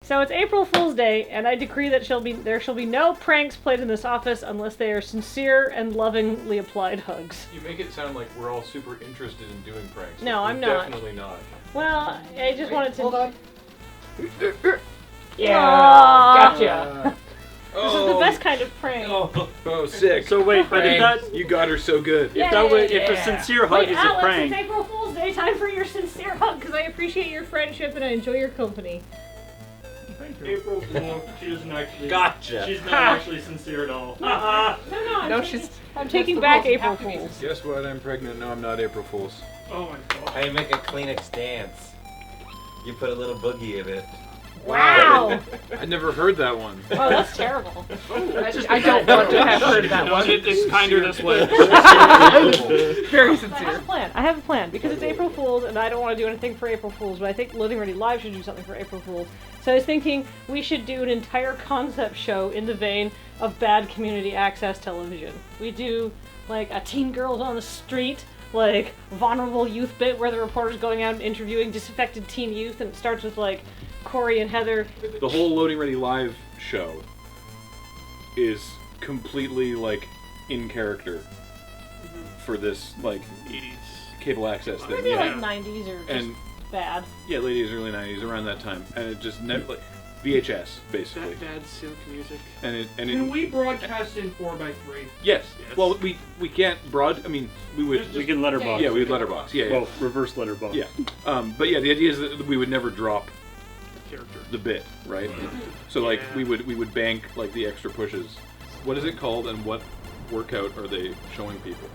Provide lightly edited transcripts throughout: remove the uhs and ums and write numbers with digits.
So it's April Fool's Day, and I decree that there shall be no pranks played in this office unless they are sincere and lovingly applied hugs. You make it sound like we're all super interested in doing pranks. No, I'm We're not. Definitely not. Well, I just wanted to... Hold on. Yeah, gotcha. This is the best kind of prank. Oh, sick. So wait, but if that You got her so good. if that way, if a sincere hug Wait, is Alex, a prank, it's April Fool's Day. Time for your sincere hug, because I appreciate your friendship and I enjoy your company. April Fool, she doesn't actually. Gotcha. She's not actually sincere at all. No, she's. I'm taking the back rules. You April have to be Fools. Guess what? I'm pregnant. No, I'm not April Fool's. Oh my god. How you make a Kleenex dance? You put a little boogie in it. Wow. I never heard that one. Oh, that's terrible. I don't want to have heard that one. It's kinder this way. Very I have sincere. a plan. I have a plan because it's April Fool's and I don't want to do anything for April Fool's, but I think Loading Ready Live should do something for April Fool's. So I was thinking we should do an entire concept show in the vein of bad community access television. We do like a Teen Girls on the Street, like vulnerable youth bit where the reporter's going out and interviewing disaffected teen youth, and it starts with like Corey and Heather. The whole Loading Ready Live show is completely like in character for this like 80s. cable access thing. Maybe Yeah. like 90s or just And bad. yeah, late 80s, early 90s, around that time, and it just never like VHS basically, That bad synth music. and Can we broadcast in 4x3? yes. Yes. Well, we can't I mean, we would. We can letterbox. Yeah, we would letterbox. Yeah, yeah. Well, reverse letterbox. Yeah. But yeah, the idea is that we would never drop Character. the bit, right? So like Yeah. we would bank like the extra pushes. What is it called, and what workout are they showing people?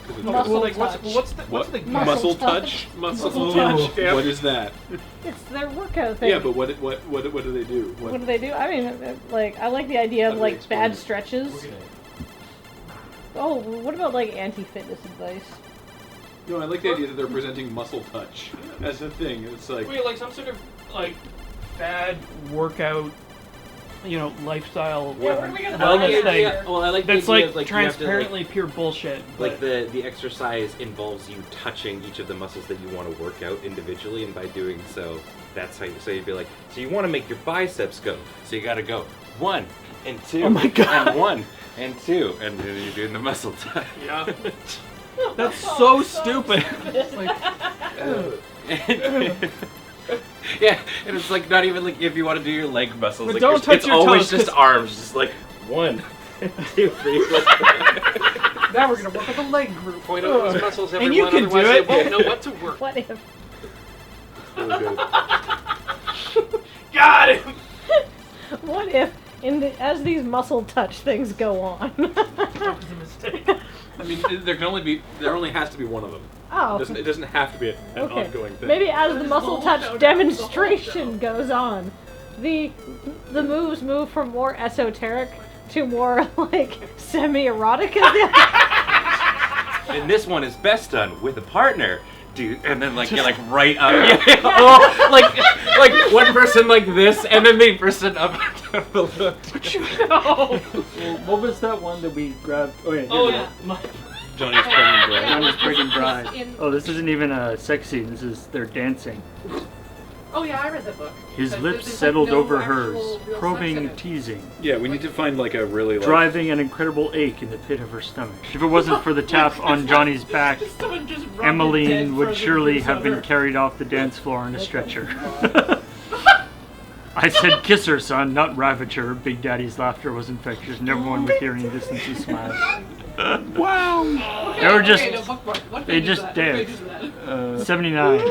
'Cause it's Muscle Well, like, touch. what's the what? Muscle Muscle touch. touch? Muscle touch. Yeah. What is that? It's their workout thing. Yeah, but what do they do? What do they do? I mean, like, I like the idea of How do they like explain bad it? stretches. Oh, what about like anti-fitness advice? No, I like the idea that they're presenting muscle touch as a thing. It's like Wait, like some sort of like bad workout, lifestyle wellness thing. Well, I like That's the idea like of, like you have to, transparently pure bullshit. like the exercise involves you touching each of the muscles that you want to work out individually, and by doing so, that's how you. So you'd be like, so you want to make your biceps go, so you got to go 1 and 2. Oh my God. And 1 and 2, and then you're doing the muscle touch. Yeah. That's so stupid. Yeah, and it's like not even like if you want to do your leg muscles. But Like don't touch it's your always toes, just arms, just like 1 and 2, 3. Now we're gonna work with a leg group. point out those muscles, And everyone. you can do otherwise it. they won't know what to work. What if? Really good. Got him. What if, as these muscle touch things go on? That was a mistake. I mean, there only has to be one of them. Oh, It doesn't have to be an okay. ongoing thing. Maybe as the muscle touch demonstration goes on, the moves move from more esoteric to more like semi-erotic. And this one is best done with a partner, dude. And then like you're like right up, oh, like one person like this, and then the person up below. Well, what was that one that we grabbed? Oh yeah. Oh here we yeah. Johnny's pregnant, bro. Johnny's pregnant bride. Oh, this isn't even a sex scene. This is they're dancing. Oh yeah, I read that book. His There's, lips like, settled no over actual hers, real sex in probing, it. teasing, Yeah, we need to find like a really like. driving an incredible ache in the pit of her stomach. If it wasn't for the tap on Johnny's back, Someone just rubbed a dead Emmeline would frozen surely goose have on been her. carried off the dance floor on a stretcher. I said kiss her, son, not ravage her. Big Daddy's laughter was infectious, and everyone with hearing distances smiled. Wow! They were just, no, bookmark. What they page is just that? What page danced. is that? 79.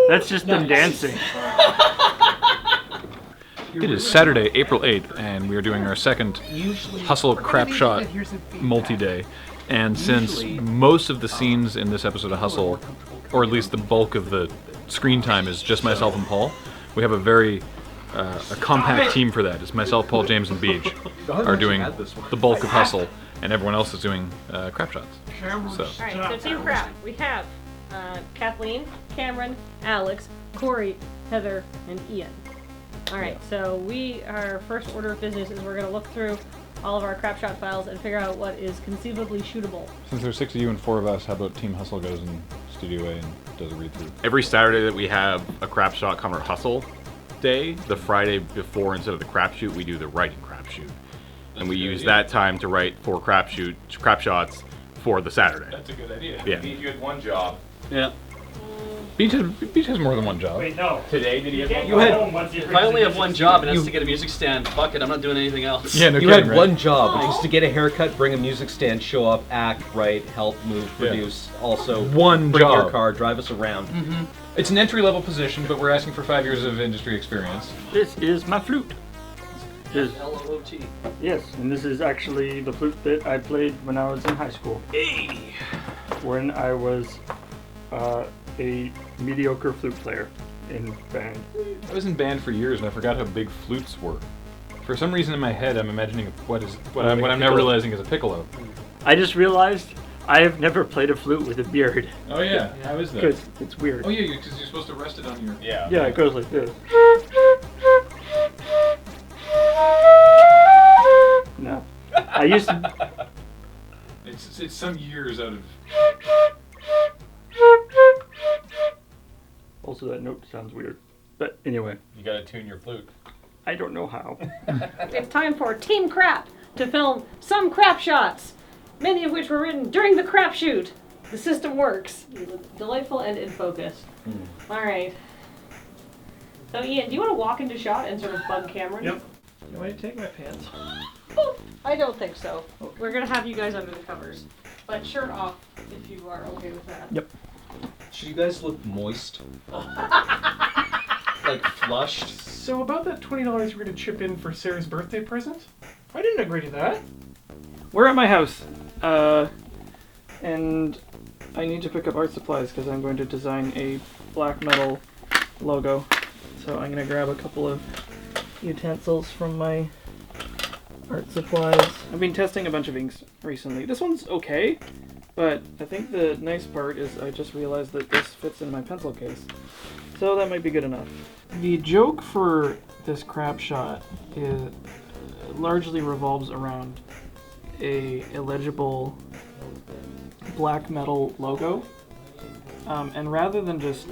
That's just them dancing. It is Saturday, April 8th, and we are doing our second Hustle Crap Shot multi-day. And since most of the scenes in this episode of Hustle, or at least the bulk of the screen time, is just myself and Paul, we have a very a compact team for that. It's myself, Paul, James, and Beach are doing the bulk of Hustle, and everyone else is doing crap shots. So. Alright, so Team Crap. We have Kathleen, Cameron, Alex, Corey, Heather, and Ian. Alright, so our first order of business is we're going to look through all of our crap shot files and figure out what is conceivably shootable. Since there's 6 of you and 4 of us, how about Team Hustle goes in Studio A and does a read-through? Every Saturday that we have a crap shot come or hustle, birthday, the Friday before, instead of the crapshoot, we do the writing crapshoot. And we use that time to write 4 crap shots for the Saturday. That's a good idea. Yeah. Beach, you had one job. Yeah. Beach has more than one job. Wait, no. Today, did he have one You had. Home once he If I only brings have one job and that's to get a music stand, fuck it, I'm not doing anything else. Yeah, no You kidding, had right? one job, which is to get a haircut, bring a music stand, show up, act, write, help, move, produce. Also, One bring your job. car, drive us around. It's an entry-level position, but we're asking for 5 years of industry experience. This is my flute. L-O-O-T. Yes, and this is actually the flute that I played when I was in high school. Hey! When I was a mediocre flute player in band. I was in band for years, and I forgot how big flutes were. For some reason in my head, I'm imagining what I'm now piccolo. realizing is a piccolo. I just realized I have never played a flute with a beard. Oh yeah, how is that? Because it's weird. Oh yeah, because you're supposed to rest it on your... Yeah. Yeah, it goes like this. No. I used to... It's some years out of... Also, that note sounds weird. But anyway, You gotta tune your flute. I don't know how. It's time for Team Crap to film some crap shots, many of which were written during the crap shoot. The system works. Delightful and in focus. All right. So Ian, do you want to walk into shot and sort of bug Cameron? Yep. Do I take my pants? I don't think so. We're gonna have you guys under the covers, but shirt off if you are okay with that. Yep. Should you guys look moist? Like flushed? So about that $20 we're gonna chip in for Sarah's birthday present? I didn't agree to that. We're at my house, and I need to pick up art supplies because I'm going to design a black metal logo. So I'm gonna grab a couple of utensils from my art supplies. I've been testing a bunch of inks recently. This one's okay, but I think the nice part is I just realized that this fits in my pencil case. So that might be good enough. The joke for this crap shot is largely revolves around a illegible black metal logo. And rather than just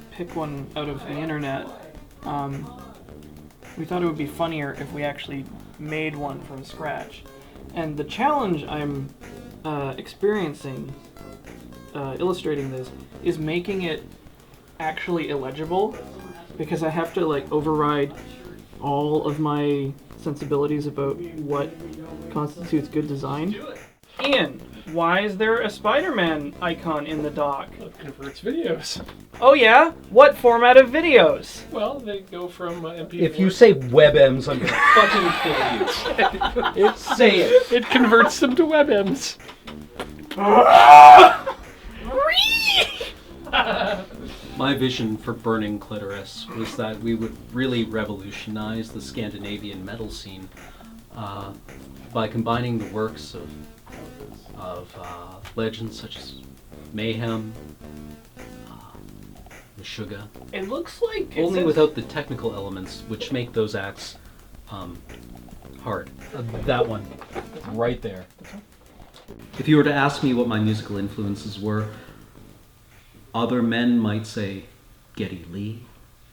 pick one out of the internet, we thought it would be funnier if we actually made one from scratch. And the challenge I'm experiencing illustrating this is making it actually illegible, because I have to like override all of my sensibilities about what constitutes good design. Ian, why is there a Spider-Man icon in the dock? It converts videos. Oh yeah? What format of videos? Well, they go from MP4. If you say WebMs, I'm gonna fucking kill you. Say it. It converts them to WebMs. My vision for Burning Clitoris was that we would really revolutionize the Scandinavian metal scene by combining the works of legends such as Mayhem, Meshuggah, It looks like only without the technical elements which make those acts hard. That one, right there. If you were to ask me what my musical influences were, other men might say Geddy Lee,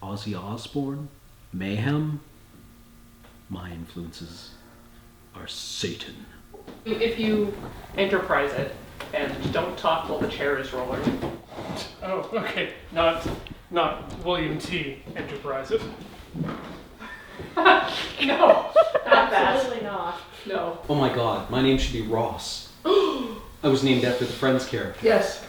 Ozzy Osbourne, Mayhem. My influences are Satan. If you enterprise it and don't talk while the chair is rolling. Oh, okay. Not William T. Enterprises. No, not that. Absolutely not. No. Oh my god, my name should be Ross. I was named after the Friends character. Yes.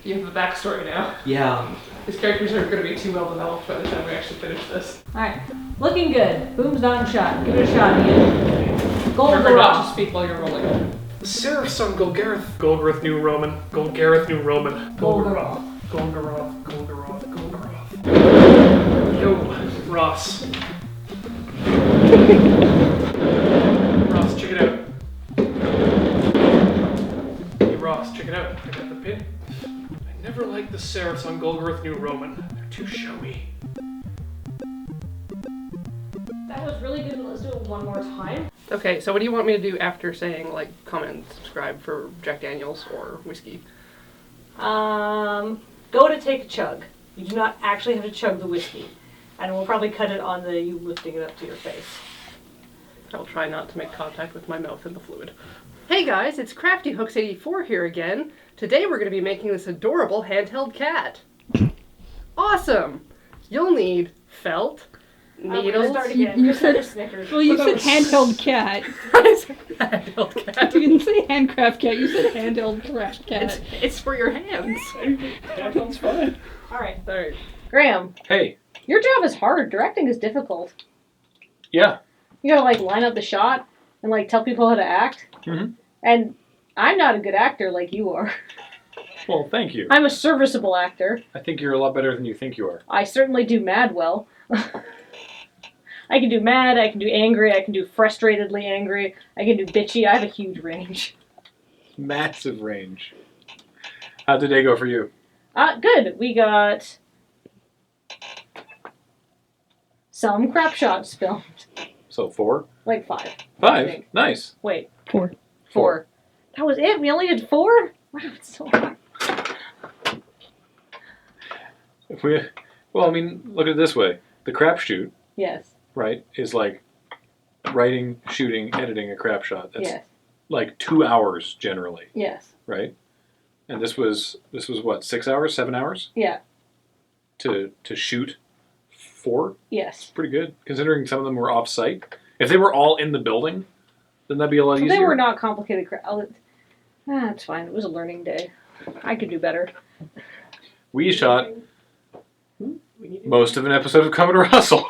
You have the backstory now. Yeah. His characters are going to be too well developed by the time we actually finish this. Alright, looking good. Boom's on shot. Give it a shot, Ian. Gold Remember not Garage. to speak while you're rolling. The Serif's on Golgareth New Roman. Golgareth New Roman. Golgaroth. Golgaroth. Yo, Ross. Ross, check it out. Hey Ross, check it out. I got the pin. I never liked the serifs on Golgareth New Roman. They're too showy. That was really good. Let's do it one more time. Okay, so what do you want me to do after saying, like, comment and subscribe for Jack Daniels or whiskey? Go to take a chug. You do not actually have to chug the whiskey. And we'll probably cut it on the you lifting it up to your face. I'll try not to make contact with my mouth in the fluid. Hey guys, it's Crafty Hooks 84 here again. Today we're going to be making this adorable handheld cat. Awesome! You'll need felt, needles. Start again. You said Snickers. Well, you said handheld cat. handheld cat. You didn't say handcraft cat. You said handheld craft cat. It's for your hands. Handheld's fine. Alright. Alright. Graham, Hey. your job is hard. Directing is difficult. Yeah. You gotta like line up the shot and like tell people how to act. Mm-hmm. And I'm not a good actor like you are. Well, thank you. I'm a serviceable actor. I think you're a lot better than you think you are. I certainly do mad well. I can do mad, I can do angry, I can do frustratedly angry, I can do bitchy. I have a huge range. Massive range. How'd the day go for you? Good. We got some crap shots filmed. So 4? Like 5. I 5? think. Nice. Wait. 4. 4. That was it? We only did 4? Wow, it's so hard. Well, I mean, look at it this way. The crapshoot, Yes. right, is like writing, shooting, editing a crap shot. That's Yes. like 2 hours generally, Yes. right? And this was what, 6 hours, 7 hours Yeah. to shoot 4? Yes. Pretty good, considering some of them were off site. If they were all in the building, then that'd be a lot easier. They were not complicated crap. It's fine. It was a learning day. I could do better. We shot most of an episode of Commodore Hustle.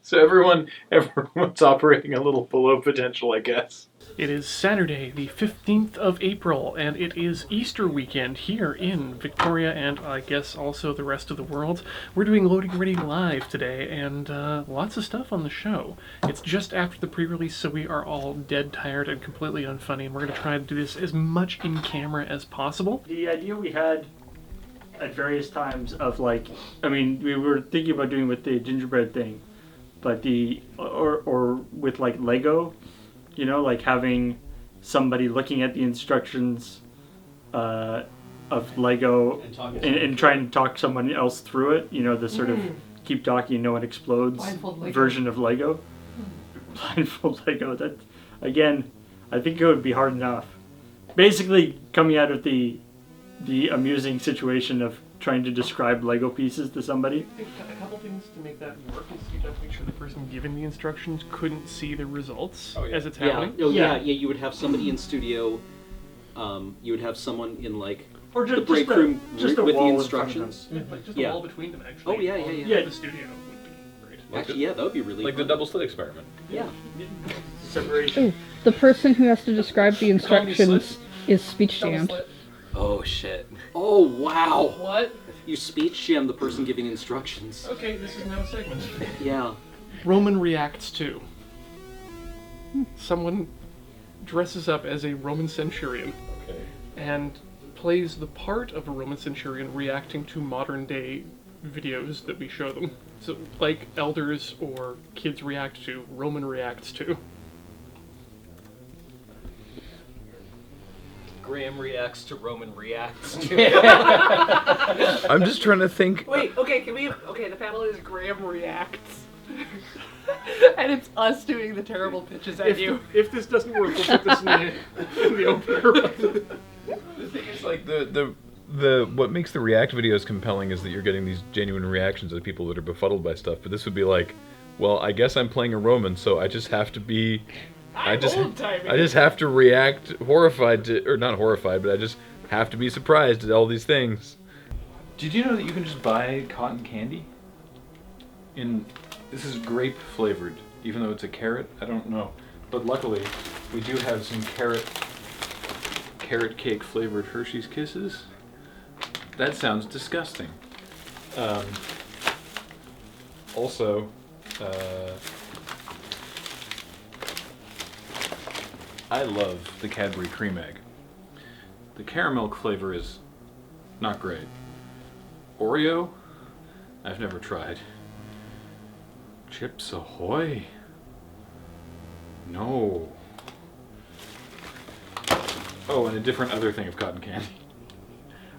So everyone's operating a little below potential, I guess. It is Saturday, the 15th of April, and it is Easter weekend here in Victoria and I guess also the rest of the world. We're doing Loading Ready Live today, and lots of stuff on the show. It's just after the pre-release, so we are all dead tired and completely unfunny, and we're going to try to do this as much in camera as possible. The idea we had at various times of like, I mean, we were thinking about doing with the gingerbread thing, but or with like Lego, you know, like having somebody looking at the instructions of Lego and trying to talk someone else through it, you know, the sort of keep talking and no one explodes Blindfold Lego. version of Lego. Blindfold Lego, that, again, I think it would be hard enough. Basically coming out of the amusing situation of trying to describe Lego pieces to somebody. I think a couple things to make that work is you have to make sure the person giving the instructions couldn't see the results as it's happening. Yeah, you would have somebody in studio, you would have someone in like Or the just break room just a with the wall instructions. Like just a wall between them, actually. Oh, yeah. The studio would be great. Actually, yeah, that would be really Like fun. the double slit experiment. Yeah. Separation. Ooh, the person who has to describe the instructions is speech jammed. Oh shit. Oh wow. What? You speech jam the person giving instructions. Okay, this is now a segment. Yeah. Roman reacts to. Someone dresses up as a Roman centurion and plays the part of a Roman centurion reacting to modern day videos that we show them. So like elders or kids react to, Roman reacts to. Graham reacts to Roman reacts to. I'm just trying to think. Wait, okay, the panel is Graham reacts. And it's us doing the terrible pitches at you. If this doesn't work, we'll put this in the opener. The thing is, like, the what makes the React videos compelling is that you're getting these genuine reactions of people that are befuddled by stuff. But this would be like, well, I guess I'm playing a Roman, so I just have to be. I just have to react horrified to, or not horrified, but I just have to be surprised at all these things. Did you know that you can just buy cotton candy? This is grape flavored, even though it's a carrot. I don't know, but luckily we do have some carrot cake flavored Hershey's Kisses. That sounds disgusting. Also. I love the Cadbury Cream Egg. The caramel flavor is not great. Oreo? I've never tried. Chips Ahoy? No. Oh, and a different other thing of cotton candy.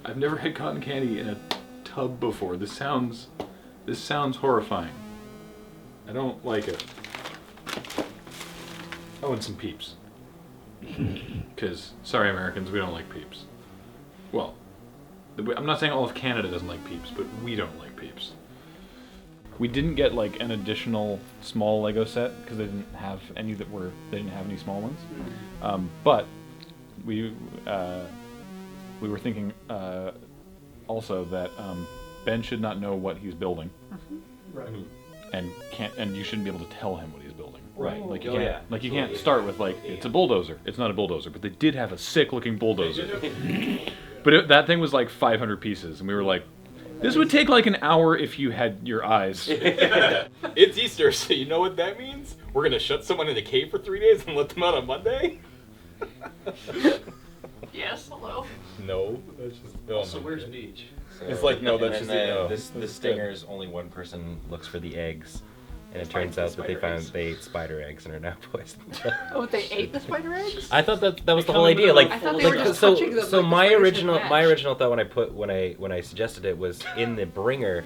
I've never had cotton candy in a tub before. This sounds This sounds horrifying. I don't like it. Oh, and some peeps. Because, sorry Americans, we don't like peeps. Well, I'm not saying all of Canada doesn't like peeps, but we don't like peeps. We didn't get like an additional small Lego set because they didn't have any they didn't have any small ones. But we were thinking also that Ben should not know what he's building. Right. And you shouldn't be able to tell him what he's building. Right. Like you can't you can't start with like it's a bulldozer. It's not a bulldozer, but they did have a sick looking bulldozer. But that thing was like 500 pieces, and we were like, this would take like an hour if you had your eyes. It's Easter, so you know what that means? We're gonna shut someone in a cave for 3 days and let them out on Monday? Yes, hello. No, that's just. Also, where's Beach? It's like, no, that's And just. No. this stingers, only one person looks for the eggs. And it turns out that they ate spider eggs and are now poisoned. Oh, they ate the spider eggs? I thought that was the whole idea. Like, I thought they were just so touching them so like the my spiders original would my hatch. original thought when I suggested it was in the bringer,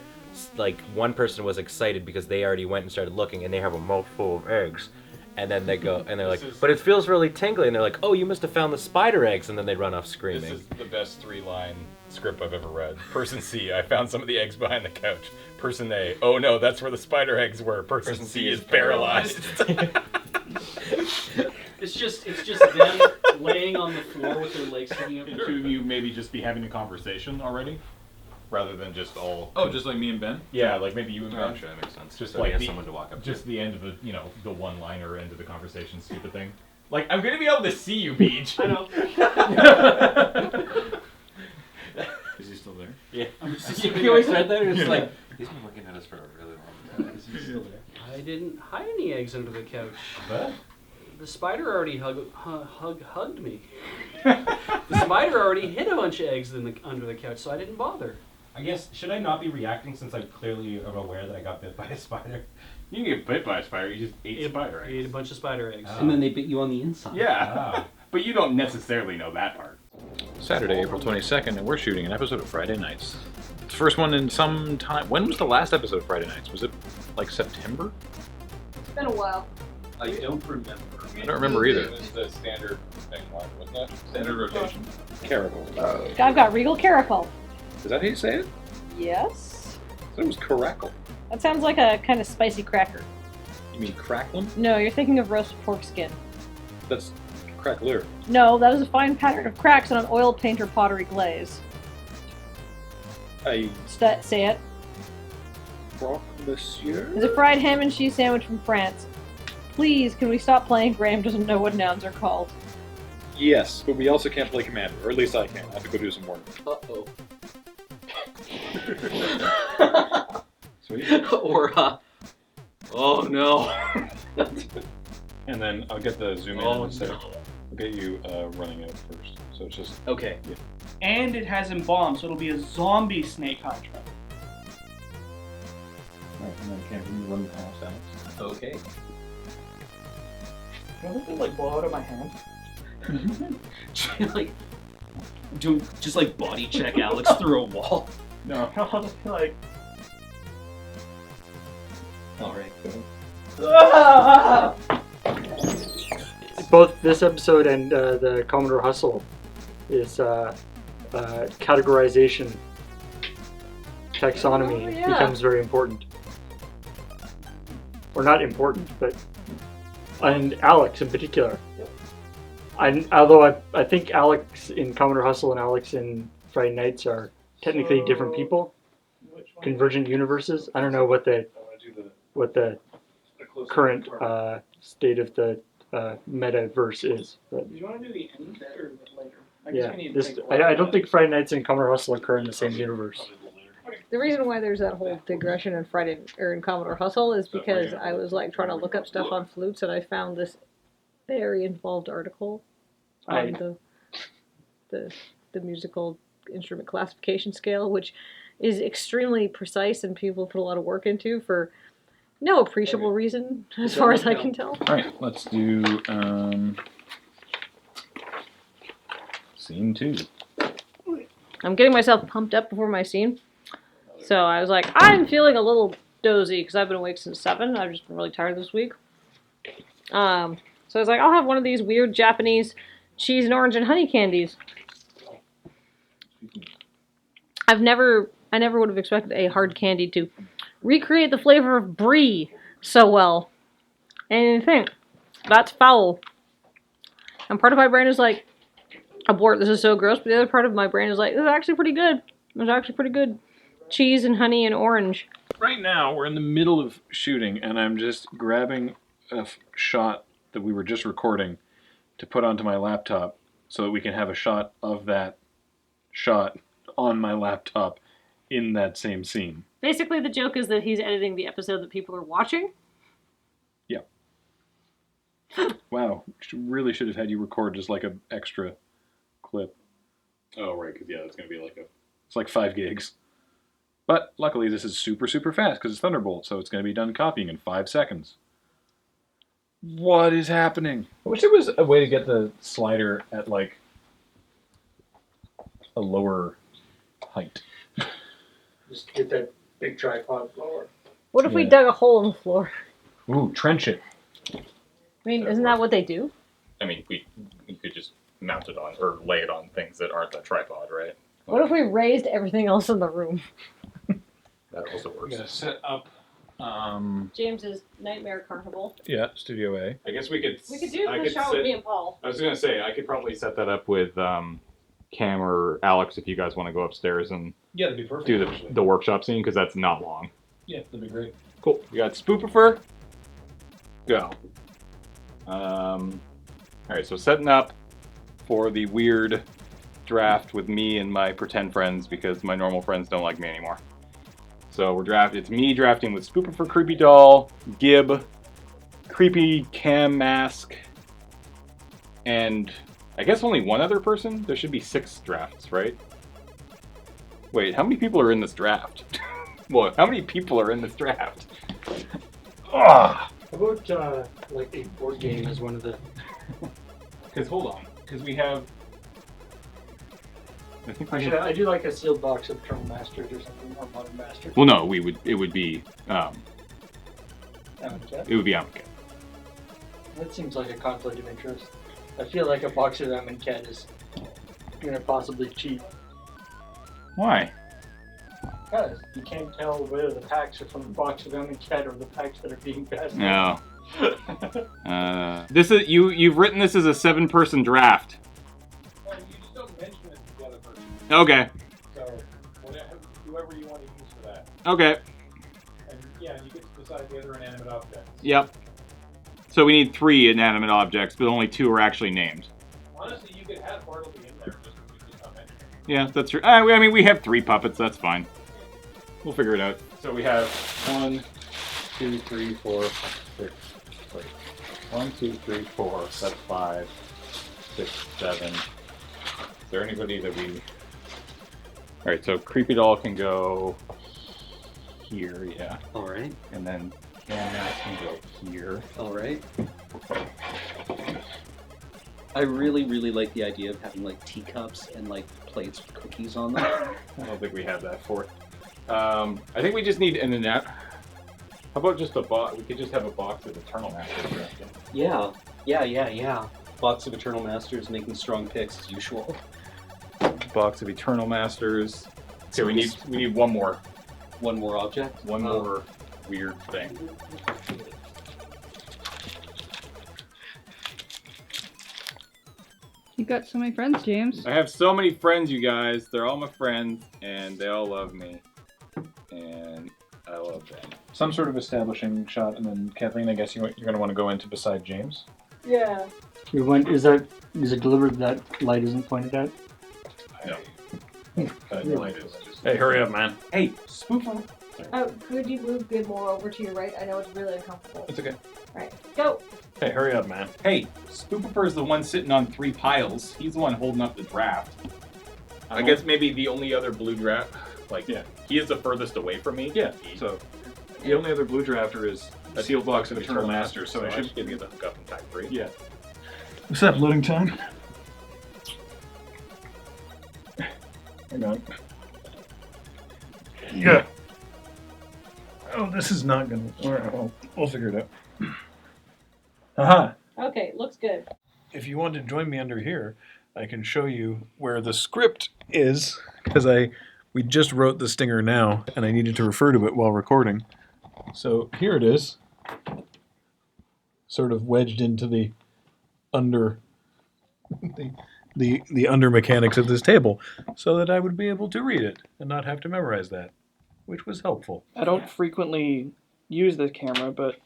like one person was excited because they already went and started looking and they have a mouthful of eggs. And then they go and they're like, but it feels really tingly, and they're like, oh, you must have found the spider eggs, and then they run off screaming. This is the best 3-line script I've ever read. Person C, I found some of the eggs behind the couch. Person A, oh no, that's where the spider eggs were. Person C is paralyzed. It's just them laying on the floor with their legs hanging up. The two of you maybe just be having a conversation already? Rather than just all. Oh, just like me and Ben? Yeah, like maybe you and Ben. Oh, sure, that makes sense. Just So like we have the, someone to walk up just to. the end of the, the one-liner end of the conversation, stupid thing. Like, I'm gonna be able to see you, Beach. I know. Is he still there? Yeah. You always said that. It's like he's been looking at us for a really long time. Is he still there? I didn't hide any eggs under the couch. What? The spider already hugged me. The spider already hid a bunch of eggs under the couch, so I didn't bother. I guess, should I not be reacting since I clearly am aware that I got bit by a spider? You can get bit by a spider, you just ate spider I ate a eggs. bunch of spider eggs. And then they bit you on the inside. Yeah, but you don't necessarily know that part. Saturday, April 22nd, and we're shooting an episode of Friday Nights. It's the first one in some time. When was the last episode of Friday Nights? Was it like September? It's been a while. I don't remember. I don't remember either. It was the standard thing, wasn't it? Standard rotation. Caracal. I've got Regal Caracal. Is that how you say it? Yes. I thought it was Caracal. That sounds like a kind of spicy cracker. You mean Cracklin? No, you're thinking of roast pork skin. That's Crackler. No, that is a fine pattern of cracks on an oil paint or pottery glaze. Say it. Croque Monsieur? It's a fried ham and cheese sandwich from France. Please, can we stop playing? Graham doesn't know what nouns are called. Yes, but we also can't play Commander, or at least I can't. I have to go do some work. Uh-oh. Sweet. Or, oh no. And then I'll get the zoom in Oh, and say, no. I'll get you running it first. So it's just, Okay. yeah. And it has embalm, so it'll be a zombie snake Hydra. Alright, and then can't you run past Alex? Okay. You know, they like blow out of my hand. Like, just like body check Alex through a wall. No. I'll just be like, Alright. ah! Both this episode and the Commodore Hustle is categorization, taxonomy becomes very important. Or not important, but and Alex in particular. Although I think Alex in Commodore Hustle and Alex in Friday Nights are technically different people, convergent universes. I don't know what the current state of the metaverse is. But Do you want to do the end bit or later? I yeah, we need to think I don't think Friday Nights and Commodore Hustle occur in the same universe. The reason why there's that whole digression in in Commodore Hustle is because I was like trying to look up stuff on flutes and I found this very involved article on the musical instrument classification scale, which is extremely precise and people put a lot of work into for no appreciable reason, as far as I can tell. Alright, let's do scene 2. I'm getting myself pumped up before my scene. So I was like, I'm feeling a little dozy because I've been awake since 7. I've just been really tired this week. So I was like, I'll have one of these weird Japanese cheese and orange and honey candies. I never would have expected a hard candy to recreate the flavor of brie so well. And you think, that's foul. And part of my brain is like, abort, this is so gross, but the other part of my brain is like, this is actually pretty good. It's actually pretty good. Cheese and honey and orange. Right now, we're in the middle of shooting, and I'm just grabbing a shot that we were just recording to put onto my laptop so that we can have a shot of that shot on my laptop in that same scene. Basically, the joke is that he's editing the episode that people are watching. Yeah. Wow, really should have had you record just like an extra clip. Oh, right, because yeah, it's going to be like a... It's like 5 gigs. But luckily this is super, super fast because it's Thunderbolt, so it's going to be done copying in 5 seconds. What is happening? I wish there was a way to get the slider at like a lower height. Just get that big tripod lower. What if we dug a hole in the floor? Ooh, trench it. I mean, isn't that what they do? I mean, you could just mount it on, or lay it on things that aren't that tripod, right? What if we raised everything else in the room? That also works. I'm going to set up... James's Nightmare Carnival. Yeah, Studio A. I guess we could... We could do the show with me and Paul. I was going to say, I could probably set that up with Cam or Alex if you guys want to go upstairs and that'd be perfect, do the workshop scene, because that's not long. Yeah, that'd be great. Cool. We got Spoopifer. Go. Alright, so setting up for the weird draft with me and my pretend friends, because my normal friends don't like me anymore. So we're it's me drafting with Spoopifer, Creepy Doll, Gib, Creepy Cam Mask, and I guess only one other person? There should be 6 drafts, right? Wait, how many people are in this draft? Well, how many people are in this draft? How about like a board game as one of the... Because hold on, because we have... I do like a sealed box of Eternal Masters or something, or Modern Masters. Well, no, it would be Amonkhet. That seems like a conflict of interest. I feel like a box of Amonkhet is gonna possibly cheat. Why? Because you can't tell whether the packs are from the box of Amonkhet or the packs that are being passed. No. This is you've written this as a 7-person draft. Well, you just don't mention it to the other person. Okay. So, whoever you want to use for that. Okay. And yeah, you get to decide the other inanimate objects. Yep. So we need 3 inanimate objects, but only 2 are actually named. Honestly, you could have Bartleby in there, just not mention it. Yeah, that's true. I mean, we have 3 puppets. That's fine. We'll figure it out. So we have 1, 2, 3, 4, 6. Wait. 1, 2, 3, 4. That's 5, 6, 7. Is there anybody that we... All right. So Creepy Doll can go here. Yeah. All right. And then Cam Mask can go here. All right. I really, really like the idea of having like teacups and like plates with cookies on them. I don't think we have that for it. I think we just need an How about just a box? We could just have a box of Eternal Masters drafted. Yeah. Box of Eternal Masters making strong picks as usual. Box of Eternal Masters. Okay, we need one more. One more object? One more weird thing. You got so many friends, James. I have so many friends, you guys. They're all my friends, and they all love me. And I love them. Some sort of establishing shot, and then Kathleen, I guess you're going to want to go into beside James. Yeah. Is it deliberate that light isn't pointed at? No. Hey, hurry up, man. Hey, Spooper. Could you move a bit more over to your right? I know it's really uncomfortable. It's okay. Alright, go! Hey, hurry up, man. Hey, Spooper is the one sitting on 3 piles. He's the one holding up the draft. I guess maybe the only other blue draft, he is the furthest away from me. Yeah, so the only other blue drafter is a sealed box of Eternal Masters, so I should give you the hookup in time free. Yeah. What's up, loading time? Hang on. Yeah. Oh, this is not gonna work. We'll figure it out. Aha! Okay, looks good. If you want to join me under here, I can show you where the script is, because we just wrote the stinger now, and I needed to refer to it while recording. So here it is, sort of wedged into the under the under mechanics of this table, so that I would be able to read it and not have to memorize that, which was helpful. I don't frequently use this camera, but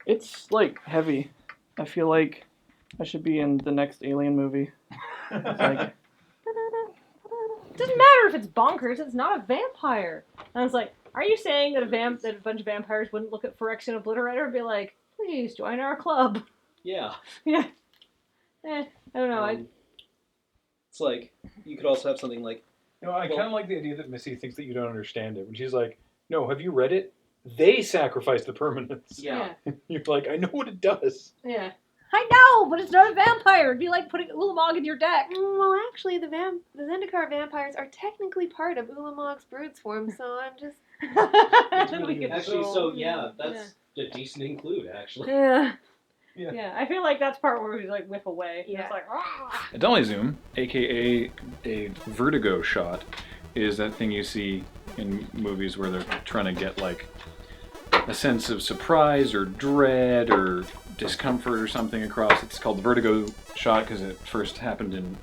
it's like heavy. I feel like I should be in the next Alien movie. Like, It doesn't matter if it's bonkers, it's not a vampire. And I was like, are you saying that a bunch of vampires wouldn't look at Phyrexian Obliterator and be like, please join our club? Yeah. Yeah. I don't know. It's like, you could also have something like... I kind of like the idea that Missy thinks that you don't understand it. When she's like, no, have you read it? They sacrifice the permanence. Yeah. You're like, I know what it does. Yeah. I know, but it's not a vampire. It'd be like putting Ulamog in your deck. Well, actually, the Zendikar vampires are technically part of Ulamog's brood swarm, so I'm just... Actually, so yeah, that's a decent include, actually. Yeah. Yeah, I feel like that's part where we like whiff away. Yeah. It's like, ah! A dolly zoom, aka a vertigo shot, is that thing you see in movies where they're trying to get like a sense of surprise or dread or discomfort or something across. It's called the vertigo shot because it first happened in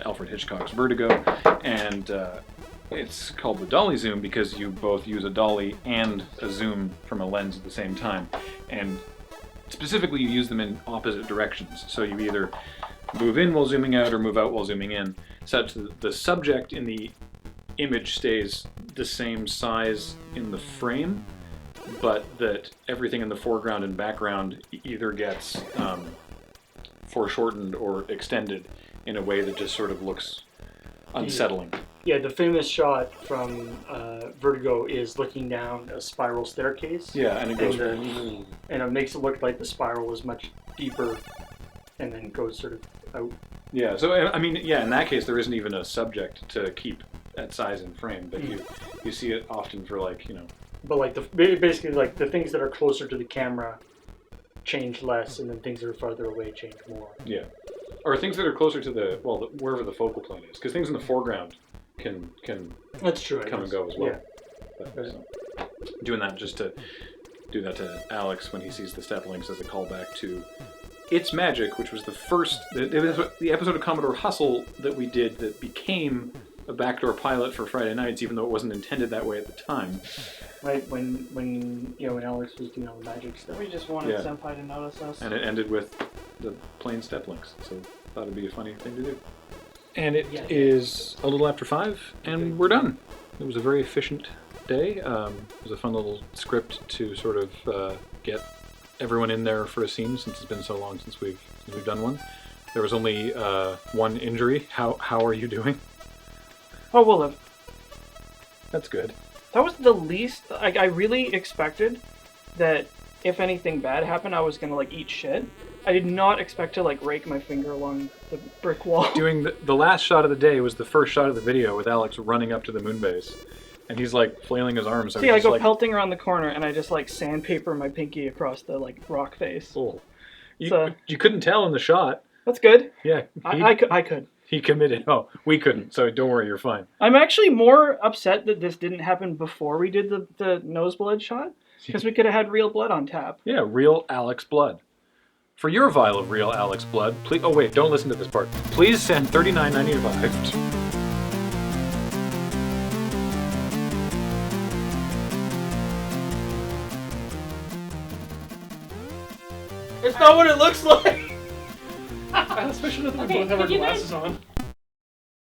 Alfred Hitchcock's Vertigo, and it's called the dolly zoom because you both use a dolly and a zoom from a lens at the same time, and specifically you use them in opposite directions. So you either move in while zooming out or move out while zooming in, such that the subject in the image stays the same size in the frame, but that everything in the foreground and background either gets foreshortened or extended in a way that just sort of looks unsettling. Yeah, the famous shot from Vertigo is looking down a spiral staircase. Yeah, and it goes... And it makes it look like the spiral is much deeper and then goes sort of out. Yeah, so, I mean, yeah, in that case, there isn't even a subject to keep at size in frame, but you see it often for, like, you know... But, like, basically, like, the things that are closer to the camera change less, and then things that are farther away change more. Yeah. Or things that are closer to the, well, wherever the focal plane is, because things in the foreground can That's true, come and go as well. Yeah. But, so, doing that just to do that to Alex when he sees the step links as a callback to It's Magic, which was the episode of Commodore Hustle that we did that became a backdoor pilot for Friday nights, even though it wasn't intended that way at the time. Right, when Alex was doing all the magic stuff. we just wanted Senpai to notice us. And it ended with the plain step links, so thought it'd be a funny thing to do. And it is a little after 5, and we're done. It was a very efficient day. It was a fun little script to sort of get everyone in there for a scene, since it's been so long since we've done one. There was only one injury. How are you doing? Oh, we'll live. That's good. That was the least... I really expected that if anything bad happened, I was gonna, like, eat shit. I did not expect to, like, rake my finger along the brick wall. Doing the last shot of the day was the first shot of the video with Alex running up to the moon base. And he's, like, flailing his arms. See, I go pelting around the corner, and I just, like, sandpaper my pinky across the, like, rock face. Oh. You couldn't tell in the shot. That's good. Yeah. I could. He committed. Oh, we couldn't, so don't worry, you're fine. I'm actually more upset that this didn't happen before we did the noseblood shot, because we could have had real blood on tap. Yeah, real Alex blood. For your vial of real Alex blood, please... Oh, wait, don't listen to this part. Please send $39.95 to... It's not what it looks like! Especially that we both have our glasses on.